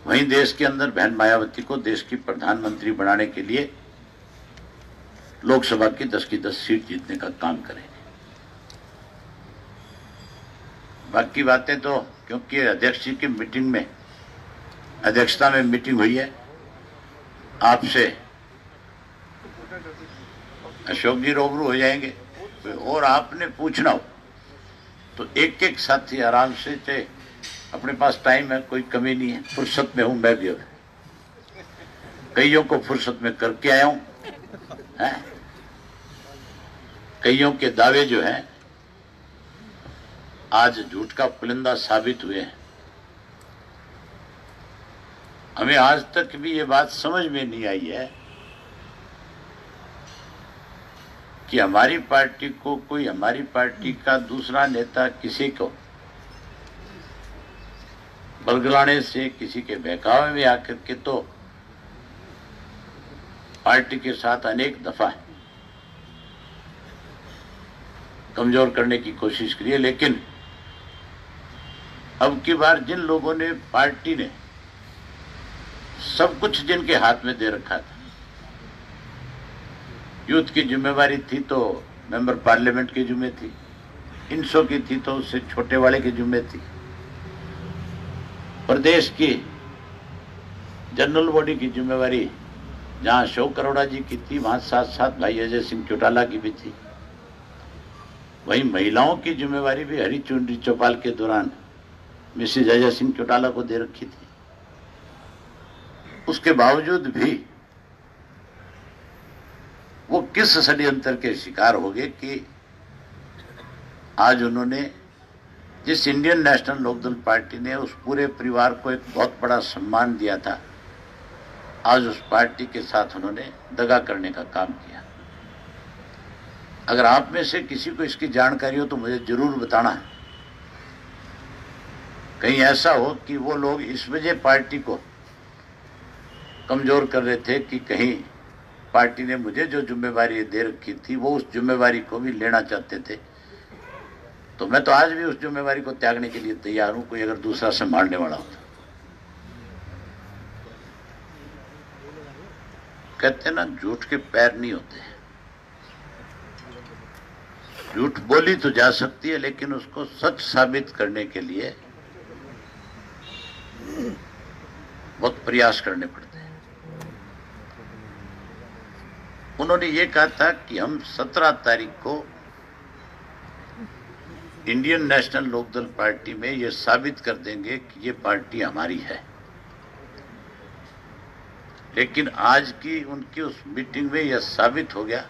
वहीं देश के अंदर बहन मायावती को देश की प्रधानमंत्री बनाने के लिए लोकसभा की 10 सीट जीतने का काम करेंगे। बाकी बातें तो क्योंकि अध्यक्ष जी की मीटिंग में अध्यक्षता में मीटिंग हुई है, आपसे अशोक जी रूबरू हो जाएंगे और आपने पूछना हो तो एक एक साथी आराम से, चाहे अपने पास टाइम है, कोई कमी नहीं है, फुर्सत में हूं मैं भी। कईयों को फुर्सत में करके आया हूं, कईयों के दावे जो हैं आज झूठ का पुलिंदा साबित हुए हैं। हमें आज तक भी ये बात समझ में नहीं आई है कि हमारी पार्टी को कोई, हमारी पार्टी का दूसरा नेता किसी को बरगलाने से, किसी के बहकावे में आकर के तो पार्टी के साथ अनेक दफा कमजोर करने की कोशिश की है। लेकिन अब की बार जिन लोगों ने, पार्टी ने सब कुछ जिनके हाथ में दे रखा था, यूथ की जिम्मेवारी थी तो मेंबर पार्लियामेंट की जिम्मे थी, इनसो की थी तो उससे छोटे वाले की जिम्मे थी, प्रदेश की जनरल बॉडी की जिम्मेवारी जहां अशोक अरोड़ा जी की थी वहां साथ साथ भाई अजय सिंह चौटाला की भी थी। वहीं महिलाओं की जिम्मेवारी भी हरी चुनरी चौपाल के दौरान मिसेज अजय सिंह चौटाला को दे रखी थी। उसके बावजूद भी वो किस षड्यंत्र के शिकार हो गए कि आज उन्होंने, जिस इंडियन नेशनल लोकदल पार्टी ने उस पूरे परिवार को एक बहुत बड़ा सम्मान दिया था, आज उस पार्टी के साथ उन्होंने दगा करने का काम किया। अगर आप में से किसी को इसकी जानकारी हो तो मुझे जरूर बताना है। कहीं ऐसा हो कि वो लोग इस वजह पार्टी को कमजोर कर रहे थे कि कहीं पार्टी ने मुझे जो जिम्मेवारी दे रखी थी वो उस जिम्मेवारी को भी लेना चाहते थे, तो मैं तो आज भी उस जिम्मेवारी को त्यागने के लिए तैयार हूं, कोई अगर दूसरा संभालने वाला हो तो। कहते ना, झूठ के पैर नहीं होते। झूठ बोली तो जा सकती है लेकिन उसको सच साबित करने के लिए बहुत प्रयास करने पड़ते हैं। उन्होंने ये कहा था कि हम 17 तारीख को इंडियन नेशनल लोकदल पार्टी में ये साबित कर देंगे कि ये पार्टी हमारी है। लेकिन आज की उनकी उस मीटिंग में यह साबित हो गया।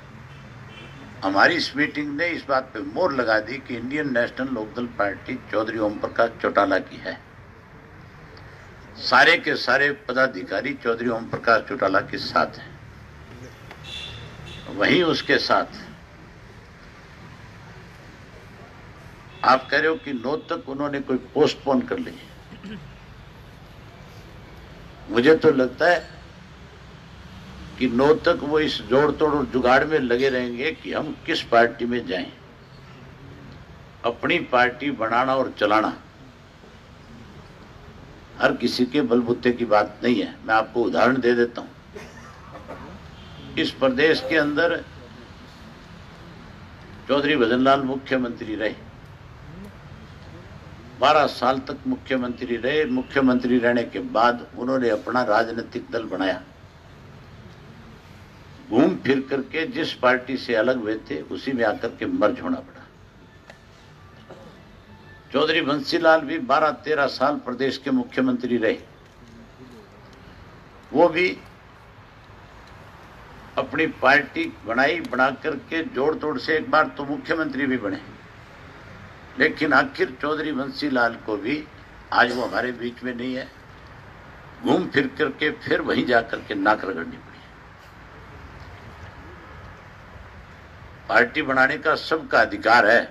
हमारी इस मीटिंग ने इस बात पे मोहर लगा दी कि Indian National Lokdal party Chaudhary Om Prakash Chautala की है। सारे के सारे पदाधिकारी चौधरी ओम प्रकाश चौटाला के साथ हैं। वहीं उसके साथ आप कह रहे हो कि 9 तक उन्होंने कोई पोस्टपोन कर ली। मुझे तो लगता है कि 9 तक वो इस जोड़ तोड़ और जुगाड़ में लगे रहेंगे कि हम किस पार्टी में जाएं। अपनी पार्टी बनाना और चलाना हर किसी के बलबूते की बात नहीं है। मैं आपको उदाहरण दे देता हूं। इस प्रदेश के अंदर चौधरी भजनलाल मुख्यमंत्री रहे, 12 साल तक मुख्यमंत्री रहे। मुख्यमंत्री रहने के बाद उन्होंने अपना राजनीतिक दल बनाया। घूम फिर करके जिस पार्टी से अलग हुए थे उसी में आकर के मर्ज होना पड़ा। चौधरी बंसीलाल भी 12-13 साल प्रदेश के मुख्यमंत्री रहे। वो भी अपनी पार्टी बनाई, बना करके जोड़ तोड़ से एक बार तो मुख्यमंत्री भी बने। लेकिन आखिर चौधरी बंसीलाल को भी आज वो हमारे बीच में नहीं है। घूम फिर करके फिर वहीं जाकर के नाक रगड़नी पड़ी। पार्टी बनाने का सबका अधिकार है।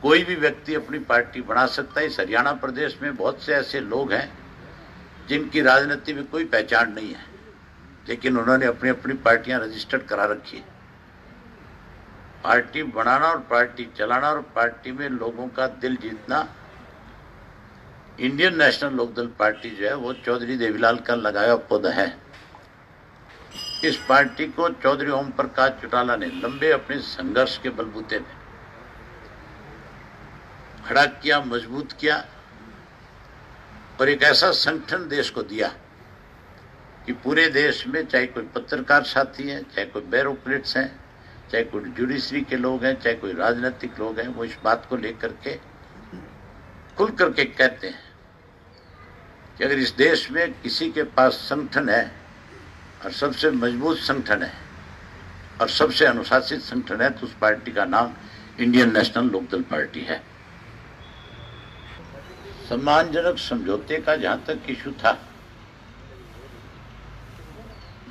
कोई भी व्यक्ति अपनी पार्टी बना सकता है। इस हरियाणा प्रदेश में बहुत से ऐसे लोग हैं जिनकी राजनीति में कोई पहचान नहीं है, लेकिन उन्होंने अपनी अपनी पार्टियां रजिस्टर्ड करा रखी है। पार्टी बनाना और पार्टी चलाना और पार्टी में लोगों का दिल जीतना इंडियन नेशनल लोकदल पार्टी जो है वो चौधरी देवीलाल का लगाया पद है। इस पार्टी को चौधरी ओम प्रकाश चौटाला ने लंबे अपने संघर्ष के बलबूते में खड़ा किया, मजबूत किया और एक ऐसा संगठन देश को दिया कि पूरे देश में चाहे कोई पत्रकार साथी है, चाहे कोई ब्यूरोक्रेट्स हैं, चाहे कोई जुडिशरी के लोग हैं, चाहे कोई राजनीतिक लोग हैं, वो इस बात को लेकर के खुल करके कहते हैं कि अगर इस देश में किसी के पास संगठन है और सबसे मजबूत संगठन है और सबसे अनुशासित संगठन है तो उस पार्टी का नाम इंडियन नेशनल लोकदल पार्टी है। सम्मानजनक समझौते का जहां तक इशू था,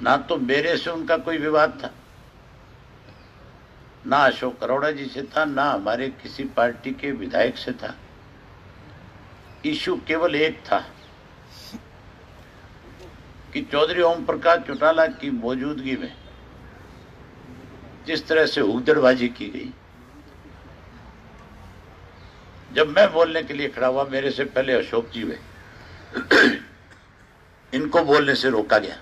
ना तो मेरे से उनका कोई विवाद था, ना अशोक अरोड़ा जी से था, ना हमारे किसी पार्टी के विधायक से था। इशू केवल एक था कि चौधरी ओम प्रकाश चौटाला की मौजूदगी में जिस तरह से उगदड़बाजी की गई, जब मैं बोलने के लिए खड़ा हुआ मेरे से पहले अशोक जी हुए, इनको बोलने से रोका गया।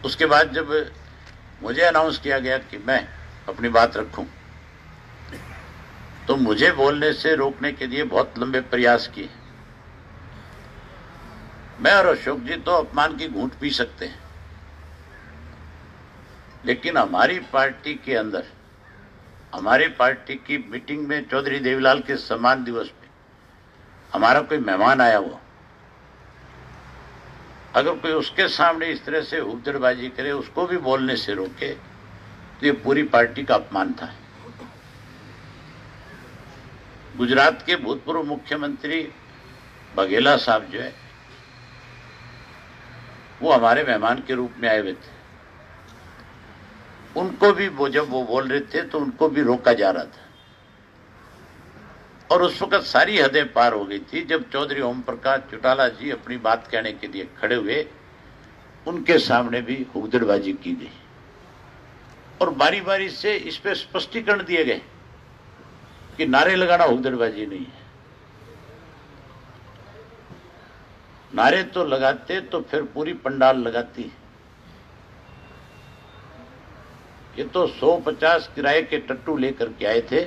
उसके बाद जब मुझे अनाउंस किया गया कि मैं अपनी बात रखूं, तो मुझे बोलने से रोकने के लिए बहुत लंबे प्रयास किए। मैं और अशोक जी तो अपमान की घूंट पी सकते हैं, लेकिन हमारी पार्टी के अंदर, हमारी पार्टी की मीटिंग में चौधरी देवीलाल के सम्मान दिवस में हमारा कोई मेहमान आया हुआ, अगर कोई उसके सामने इस तरह से उपदड़बाजी करे, उसको भी बोलने से रोके, तो ये पूरी पार्टी का अपमान था। गुजरात के भूतपूर्व मुख्यमंत्री बघेला साहब जो है वो हमारे मेहमान के रूप में आए हुए थे। उनको भी वो जब वो बोल रहे थे तो उनको भी रोका जा रहा था और उस वक्त सारी हदें पार हो गई थी। जब चौधरी ओम प्रकाश चौटाला जी अपनी बात कहने के लिए खड़े हुए, उनके सामने भी हुगदड़बाजी की गई और बारी बारी से इस पे स्पष्टीकरण दिए गए कि नारे लगाना हुगदड़बाजी नहीं है। नारे तो लगाते तो फिर पूरी पंडाल लगाती। ये तो 150 किराए के टट्टू लेकर के आए थे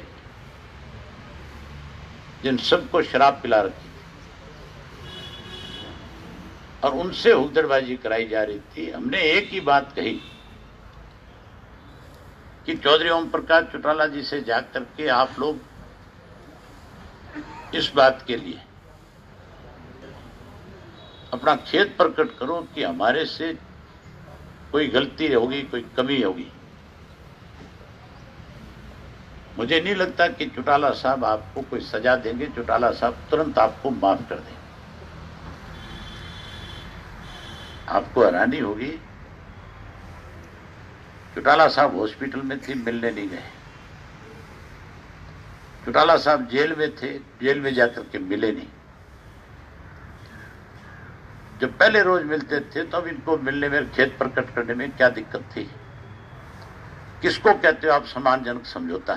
जिन सबको शराब पिला रखी और उनसे हुगदड़बाजी कराई जा रही थी। हमने एक ही बात कही कि चौधरी ओम प्रकाश चौटाला जी से जाकर के आप लोग इस बात के लिए अपना खेद प्रकट करो कि हमारे से कोई गलती होगी, कोई कमी होगी। मुझे नहीं लगता कि चौटाला साहब आपको कोई सजा देंगे। चौटाला साहब तुरंत आपको माफ कर देंगे। आपको हैरानी होगी, चौटाला साहब हॉस्पिटल में थे, मिलने नहीं गए। चौटाला साहब जेल में थे, जेल में जाकर के मिले नहीं। जब पहले रोज मिलते थे तो अब इनको मिलने में, खेद प्रकट करने में क्या दिक्कत थी? किसको कहते हो आप सम्मानजनक समझौता?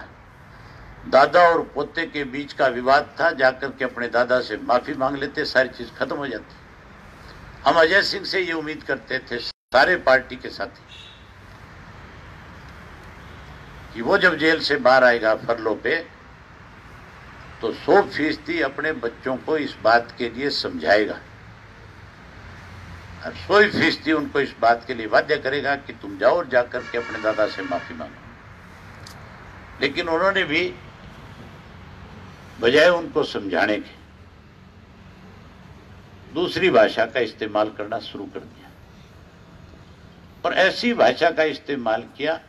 दादा और पोते के बीच का विवाद था, जाकर के अपने दादा से माफी मांग लेते, सारी चीज खत्म हो जाती। हम अजय सिंह से ये उम्मीद करते थे, सारे पार्टी के साथी, कि वो जब जेल से बाहर आएगा फरलो पे तो 100% अपने बच्चों को इस बात के लिए समझाएगा और 100% उनको इस बात के लिए बाध्य करेगा कि तुम जाओ और जाकर के अपने दादा से माफी मांगो। लेकिन उन्होंने भी बजाय उनको समझाने के दूसरी भाषा का इस्तेमाल करना शुरू कर दिया और ऐसी भाषा का इस्तेमाल किया,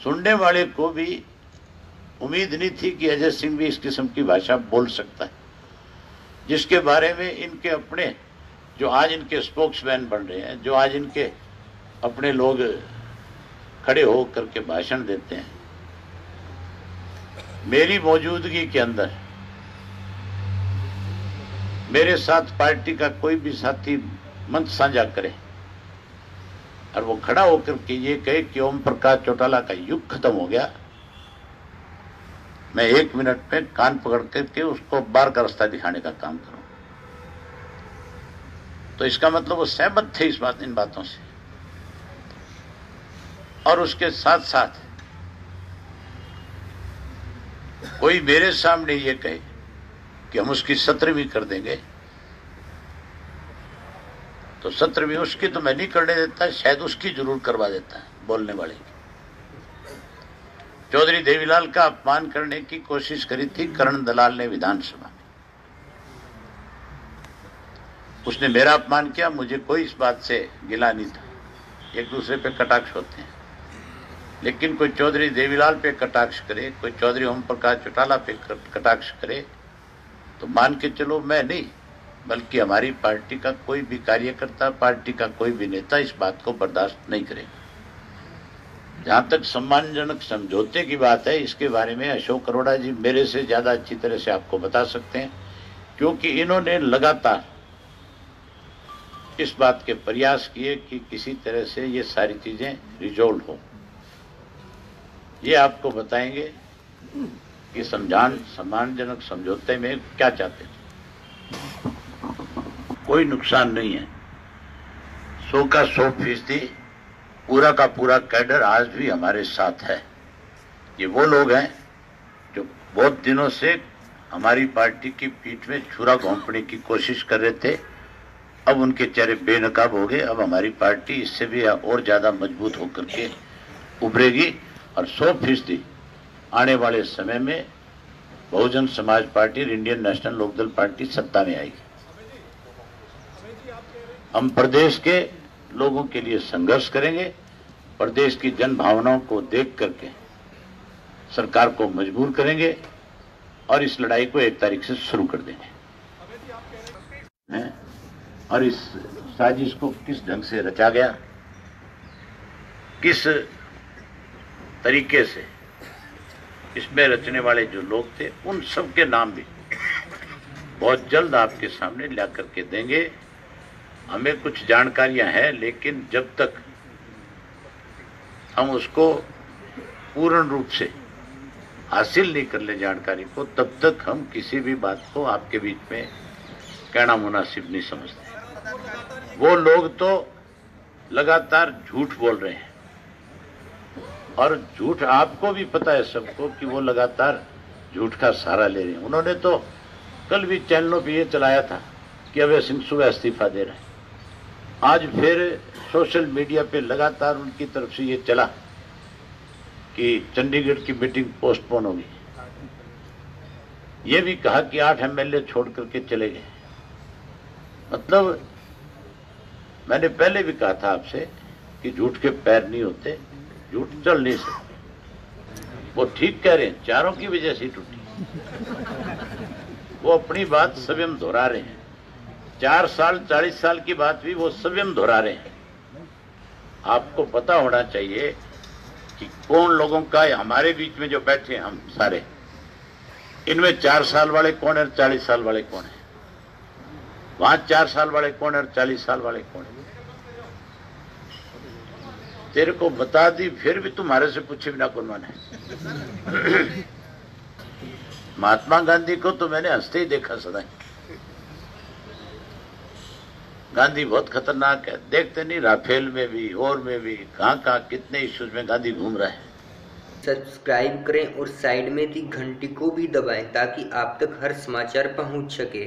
सुनने वाले को भी उम्मीद नहीं थी कि अजय सिंह भी इस किस्म की भाषा बोल सकता है, जिसके बारे में इनके अपने, जो आज इनके स्पोक्समैन बन रहे हैं, जो आज इनके अपने लोग खड़े होकर के भाषण देते हैं, मेरी मौजूदगी के अंदर मेरे साथ पार्टी का कोई भी साथी मंच साझा करे और वो खड़ा होकर के ये कहे कि ओम प्रकाश चौटाला का युग खत्म हो गया, मैं 1 मिनट में कान पकड़ करके उसको बार का रास्ता दिखाने का काम करूं। तो इसका मतलब वो सहमत थे इन बातों से। और उसके साथ साथ कोई मेरे सामने ये कहे कि हम उसकी 17वीं कर देंगे, तो 17वीं उसकी तो मैं नहीं करने देता, शायद उसकी जरूर करवा देता है बोलने वाले की। चौधरी देवीलाल का अपमान करने की कोशिश करी थी करण दलाल ने विधानसभा में। उसने मेरा अपमान किया, मुझे कोई इस बात से गिला नहीं था, एक दूसरे पे कटाक्ष होते हैं। लेकिन कोई चौधरी देवीलाल पे कटाक्ष करे, कोई चौधरी ओम प्रकाश चौटाला पे कटाक्ष करे, तो मान के चलो मैं नहीं बल्कि हमारी पार्टी का कोई भी कार्यकर्ता, पार्टी का कोई भी नेता इस बात को बर्दाश्त नहीं करेगा। जहां तक सम्मानजनक समझौते की बात है, इसके बारे में अशोक अरोड़ा जी मेरे से ज्यादा अच्छी तरह से आपको बता सकते हैं, क्योंकि इन्होंने लगातार इस बात के प्रयास किए कि किसी तरह से ये सारी चीजें रिजोल्व हो। ये आपको बताएंगे कि सम्मानजनक समझौते में क्या चाहते थे। कोई नुकसान नहीं है, 100 का 100% पूरा का पूरा कैडर आज भी हमारे साथ है। ये वो लोग हैं जो बहुत दिनों से हमारी पार्टी की पीठ में छुरा घोंपने की कोशिश कर रहे थे, अब उनके चेहरे बेनकाब हो गए। अब हमारी पार्टी इससे भी और ज्यादा मजबूत होकर के उभरेगी और 100% आने वाले समय में बहुजन समाज पार्टी और इंडियन नेशनल लोकदल पार्टी सत्ता में आएगी। हम प्रदेश के लोगों के लिए संघर्ष करेंगे, प्रदेश की जन भावनाओं को देख करके सरकार को मजबूर करेंगे और इस लड़ाई को 1 तारीख से शुरू कर देंगे। और इस साजिश को किस ढंग से रचा गया, किस तरीके से इसमें रचने वाले जो लोग थे, उन सब के नाम भी बहुत जल्द आपके सामने ला करके देंगे। हमें कुछ जानकारियां हैं, लेकिन जब तक हम उसको पूर्ण रूप से हासिल नहीं कर ले जानकारी को, तब तक हम किसी भी बात को आपके बीच में कहना मुनासिब नहीं समझते। वो लोग तो लगातार झूठ बोल रहे हैं, और झूठ आपको भी पता है सबको कि वो लगातार झूठ का सहारा ले रहे हैं। उन्होंने तो कल भी चैनलों पे ये चलाया था कि अभय सिंह सुबह इस्तीफा दे रहे हैं। आज फिर सोशल मीडिया पे लगातार उनकी तरफ से ये चला कि चंडीगढ़ की मीटिंग पोस्टपोन होगी। ये भी कहा कि 8 MLA छोड़ करके चले गए। मतलब मैंने पहले भी कहा था आपसे कि झूठ के पैर नहीं होते, झूठ चल नहीं सकते। वो ठीक कह रहे हैं, चारों की वजह से टूटी। वो अपनी बात स्वयं दोहरा रहे हैं। 4 साल 40 साल की बात भी वो स्वयं दोहरा रहे हैं। आपको पता होना चाहिए कि कौन लोगों का, हमारे बीच में जो बैठे हैं हम सारे, इनमें 4 साल वाले कौन है और 40 साल वाले कौन है, वहां 4 साल वाले कौन है और 40 साल वाले कौन है। तेरे को बता दी फिर भी तुम्हारे से पूछे बिना कौन माने। महात्मा गांधी को तो मैंने हंसते ही देखा सदा। गांधी बहुत खतरनाक है, देखते नहीं राफेल में भी और में भी कहां कितने इश्यूज में गांधी घूम रहा है। सब्सक्राइब करें और साइड में दी घंटी को भी दबाएं ताकि आप तक हर समाचार पहुंच सके।